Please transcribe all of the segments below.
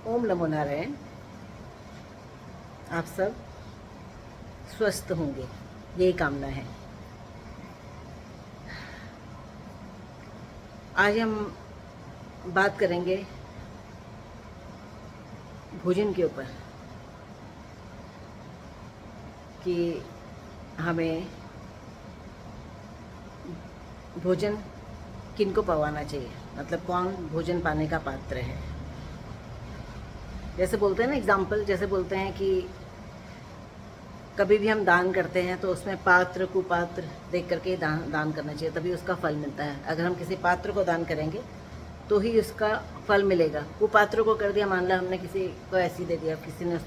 ओम नमो नारायण। आप सब स्वस्थ होंगे, यही कामना है। आज हम बात करेंगे भोजन के ऊपर कि हमें भोजन किनको पवाना चाहिए, मतलब कौन भोजन पाने का पात्र है। जैसे बोलते हैं ना, एग्जाम्पल जैसे बोलते हैं कि कभी भी हम दान करते हैं तो उसमें पात्र कुपात्र देख करके दान करना चाहिए, तभी उसका फल मिलता है। अगर हम किसी पात्र को दान करेंगे तो ही उसका फल मिलेगा। कुपात्र को कर दिया, मान लो हमने किसी को ऐसी दे दिया, किसी ने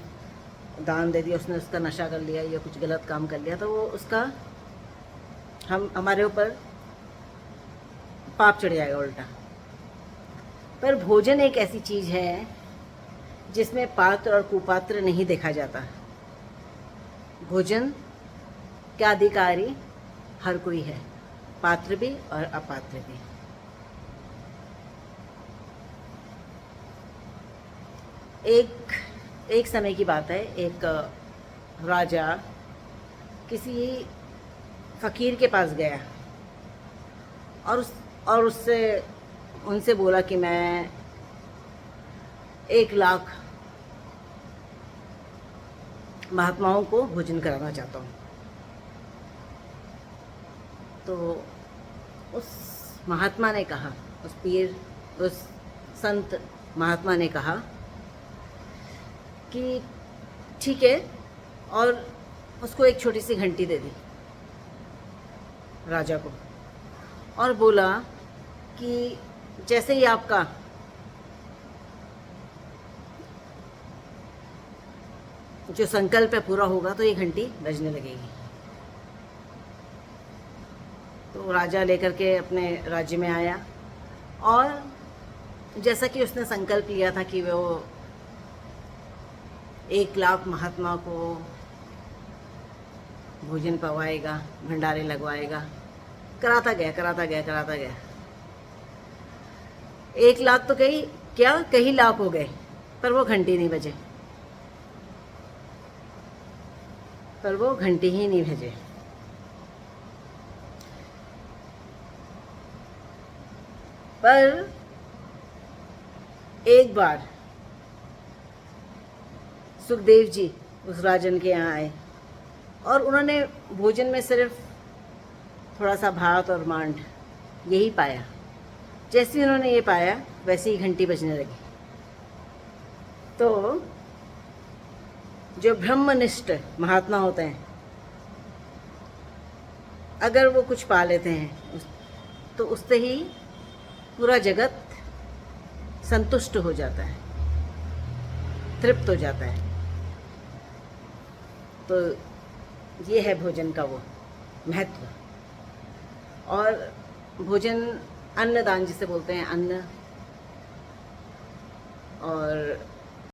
दान दे दिया, उसने उसका नशा कर लिया या कुछ गलत काम कर लिया, तो वो उसका हमारे ऊपर पाप चढ़ जाएगा उल्टा। पर भोजन एक ऐसी चीज़ है जिसमें पात्र और कुपात्र नहीं देखा जाता। भोजन का अधिकारी हर कोई है, पात्र भी और अपात्र भी। एक समय की बात है, एक राजा किसी फकीर के पास गया और उससे उनसे बोला कि मैं 1,00,000 महात्माओं को भोजन कराना चाहता हूँ। तो उस महात्मा ने कहा, उस संत महात्मा ने कहा कि ठीक है, और उसको एक छोटी सी घंटी दे दी राजा को, और बोला कि जैसे ही आपका जो संकल्प है पूरा होगा तो ये घंटी बजने लगेगी। तो राजा लेकर के अपने राज्य में आया, और जैसा कि उसने संकल्प लिया था कि वो 1,00,000 महात्मा को भोजन पवाएगा, भंडारे लगवाएगा, कराता गया। 1,00,000 तो कई लाख हो गए, पर वो घंटी नहीं बजे, पर वो घंटी ही नहीं भेजे। पर एक बार सुखदेव जी उस राजन के यहाँ आए, और उन्होंने भोजन में सिर्फ थोड़ा सा भात और मांड यही पाया। जैसे ही उन्होंने ये पाया वैसे ही घंटी बजने लगी। तो जो ब्रह्मनिष्ठ महात्मा होते हैं, अगर वो कुछ पा लेते हैं तो उससे ही पूरा जगत संतुष्ट हो जाता है, तृप्त हो जाता है। तो ये है भोजन का वो महत्व। और भोजन अन्नदान जिसे बोलते हैं, अन्न और